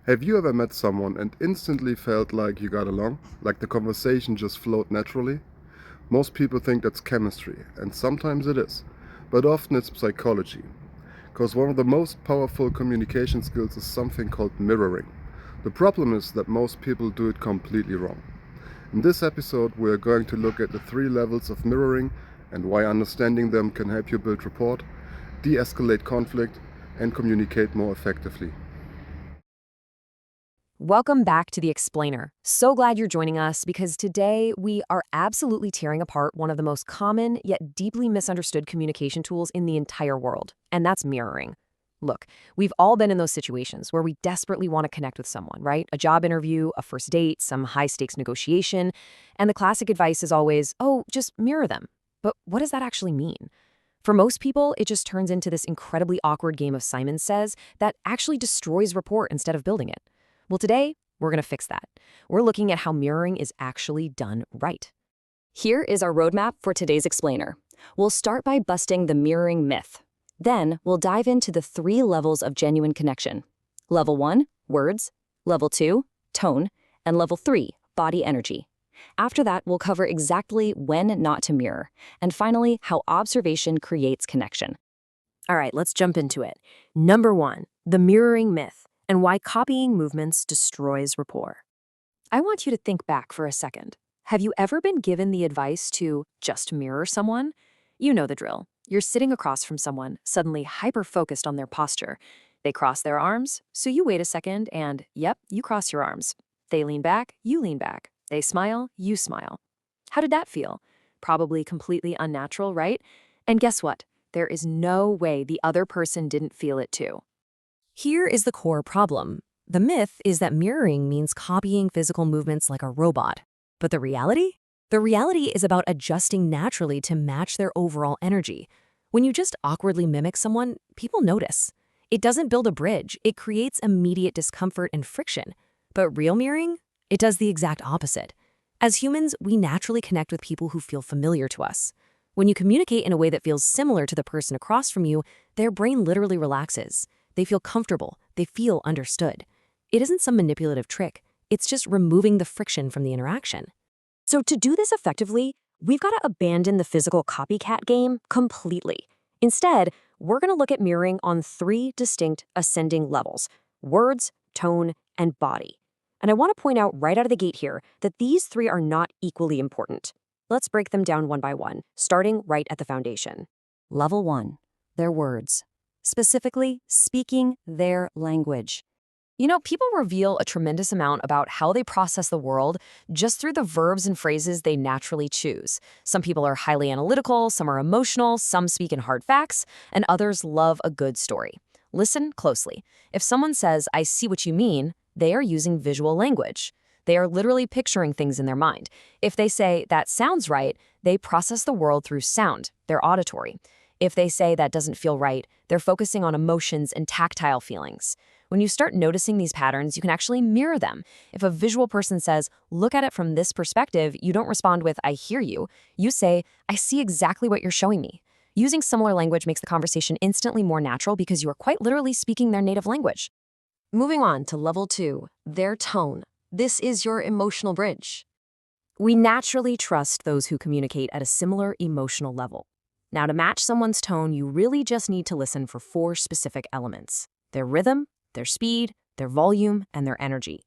Have you ever met someone and instantly felt like you got along? Like the conversation just flowed naturally? Most people think that's chemistry, and sometimes it is. But often it's psychology. Because one of the most powerful communication skills is something called mirroring. The problem is that most people do it completely wrong. In this episode, we are going to look at the three levels of mirroring and why understanding them can help you build rapport, de escalate conflict, and communicate more effectively. Welcome back to The Explainer. So glad you're joining us because today we are absolutely tearing apart one of the most common yet deeply misunderstood communication tools in the entire world, and that's mirroring. Look, we've all been in those situations where we desperately want to connect with someone, right? A job interview, a first date, some high-stakes negotiation, and the classic advice is always, oh, just mirror them. But what does that actually mean? For most people, it just turns into this incredibly awkward game of Simon Says that actually destroys rapport instead of building it. Well, today, we're going to fix that. We're looking at how mirroring is actually done right. Here is our roadmap for today's explainer. We'll start by busting the mirroring myth. Then, we'll dive into the three levels of genuine connection. Level 1, words. Level 2, tone. And level 3, body energy. After that, we'll cover exactly when not to mirror. And finally, how observation creates connection. All right, let's jump into it. Number 1, the mirroring myth and why copying movements destroys rapport. I want you to think back for a second. Have you ever been given the advice to just mirror someone? You know the drill. You're sitting across from someone, suddenly hyper-focused on their posture. They cross their arms, so you wait a second and, yep, you cross your arms. They lean back, you lean back. They smile, you smile. How did that feel? Probably completely unnatural, right? And guess what? There is no way the other person didn't feel it too. Here is the core problem. The myth is that mirroring means copying physical movements like a robot. But the reality? The reality is about adjusting naturally to match their overall energy. When you just awkwardly mimic someone, people notice. It doesn't build a bridge, it creates immediate discomfort and friction. But real mirroring? It does the exact opposite. As humans, we naturally connect with people who feel familiar to us. When you communicate in a way that feels similar to the person across from you, their brain literally relaxes. They feel comfortable. They feel understood. It isn't some manipulative trick. It's just removing the friction from the interaction. So to do this effectively, we've got to abandon the physical copycat game completely. Instead, we're going to look at mirroring on three distinct ascending levels: words, tone, and body. And I want to point out right out of the gate here that these three are not equally important. Let's break them down one by one, starting right at the foundation. Level 1, their words. Specifically, speaking their language. You know, people reveal a tremendous amount about how they process the world just through the verbs and phrases they naturally choose. Some people are highly analytical, some are emotional, some speak in hard facts, and others love a good story. Listen closely. If someone says, "I see what you mean," they are using visual language. They are literally picturing things in their mind. If they say, "That sounds right," they process the world through sound, their auditory. If they say that doesn't feel right, they're focusing on emotions and tactile feelings. When you start noticing these patterns, you can actually mirror them. If a visual person says, "Look at it from this perspective," you don't respond with, "I hear you." You say, "I see exactly what you're showing me." Using similar language makes the conversation instantly more natural because you are quite literally speaking their native language. Moving on to level 2, their tone. This is your emotional bridge. We naturally trust those who communicate at a similar emotional level. Now, to match someone's tone, you really just need to listen for 4 specific elements: their rhythm, their speed, their volume, and their energy.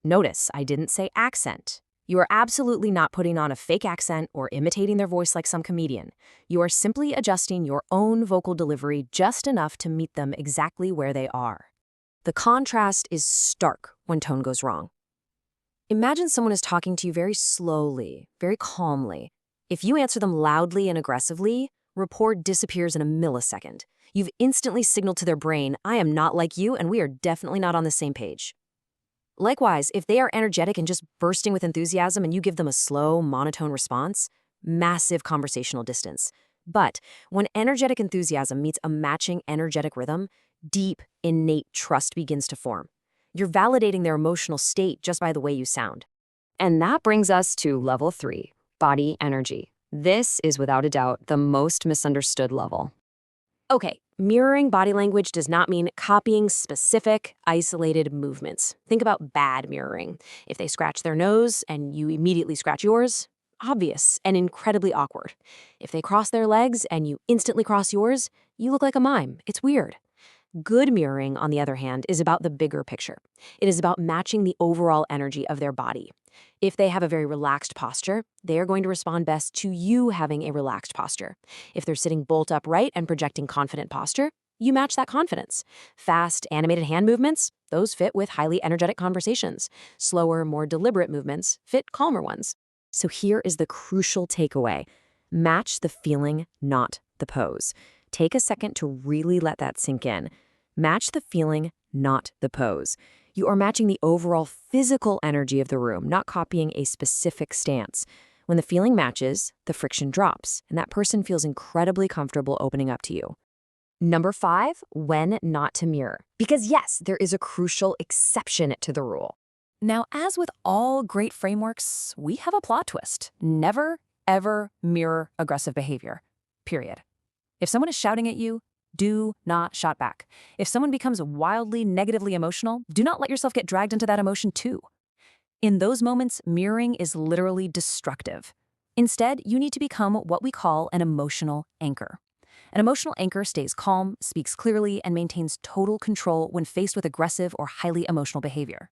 Notice I didn't say accent. You are absolutely not putting on a fake accent or imitating their voice like some comedian. You are simply adjusting your own vocal delivery just enough to meet them exactly where they are. The contrast is stark when tone goes wrong. Imagine someone is talking to you very slowly, very calmly. If you answer them loudly and aggressively, rapport disappears in a millisecond. You've instantly signaled to their brain, "I am not like you, and we are definitely not on the same page." Likewise, if they are energetic and just bursting with enthusiasm and you give them a slow, monotone response, massive conversational distance. But when energetic enthusiasm meets a matching energetic rhythm, deep, innate trust begins to form. You're validating their emotional state just by the way you sound. And that brings us to level 3, body energy. This is without a doubt the most misunderstood level. Okay, mirroring body language does not mean copying specific, isolated movements. Think about bad mirroring. If they scratch their nose and you immediately scratch yours, obvious and incredibly awkward. If they cross their legs and you instantly cross yours, you look like a mime. It's weird. Good mirroring, on the other hand, is about the bigger picture. It is about matching the overall energy of their body. If they have a very relaxed posture, they are going to respond best to you having a relaxed posture. If they're sitting bolt upright and projecting confident posture, you match that confidence. Fast, animated hand movements, those fit with highly energetic conversations. Slower, more deliberate movements fit calmer ones. So here is the crucial takeaway. Match the feeling, not the pose. Take a second to really let that sink in. Match the feeling, not the pose. You are matching the overall physical energy of the room, not copying a specific stance. When the feeling matches, the friction drops, and that person feels incredibly comfortable opening up to you. Number 5, when not to mirror. Because yes, there is a crucial exception to the rule. Now, as with all great frameworks, we have a plot twist. Never, ever mirror aggressive behavior. Period. If someone is shouting at you, do not shout back. If someone becomes wildly negatively emotional, do not let yourself get dragged into that emotion too. In those moments, mirroring is literally destructive. Instead, you need to become what we call an emotional anchor. An emotional anchor stays calm, speaks clearly, and maintains total control when faced with aggressive or highly emotional behavior.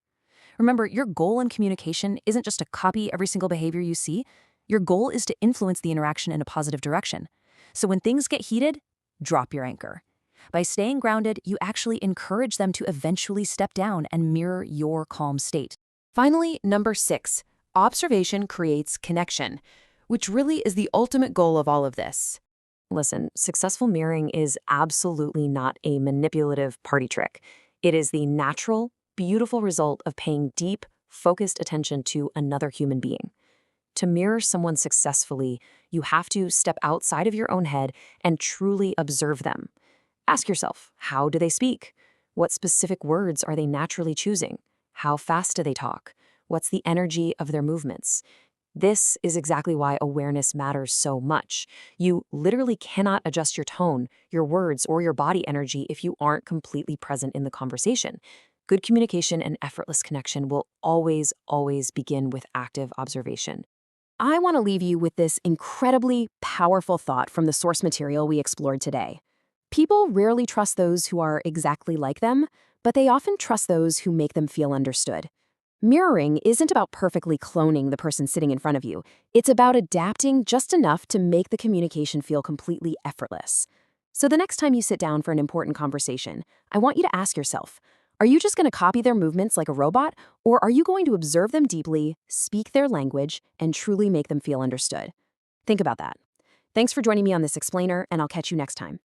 Remember, your goal in communication isn't just to copy every single behavior you see. Your goal is to influence the interaction in a positive direction. So when things get heated, drop your anchor. By staying grounded, you actually encourage them to eventually step down and mirror your calm state. Finally, number 6, observation creates connection, which really is the ultimate goal of all of this. Listen, successful mirroring is absolutely not a manipulative party trick. It is the natural, beautiful result of paying deep, focused attention to another human being. To mirror someone successfully, you have to step outside of your own head and truly observe them. Ask yourself, how do they speak? What specific words are they naturally choosing? How fast do they talk? What's the energy of their movements? This is exactly why awareness matters so much. You literally cannot adjust your tone, your words, or your body energy if you aren't completely present in the conversation. Good communication and effortless connection will always, always begin with active observation. I want to leave you with this incredibly powerful thought from the source material we explored today. People rarely trust those who are exactly like them, but they often trust those who make them feel understood. Mirroring isn't about perfectly cloning the person sitting in front of you. It's about adapting just enough to make the communication feel completely effortless. So the next time you sit down for an important conversation, I want you to ask yourself, are you just going to copy their movements like a robot, or are you going to observe them deeply, speak their language, and truly make them feel understood? Think about that. Thanks for joining me on this explainer, and I'll catch you next time.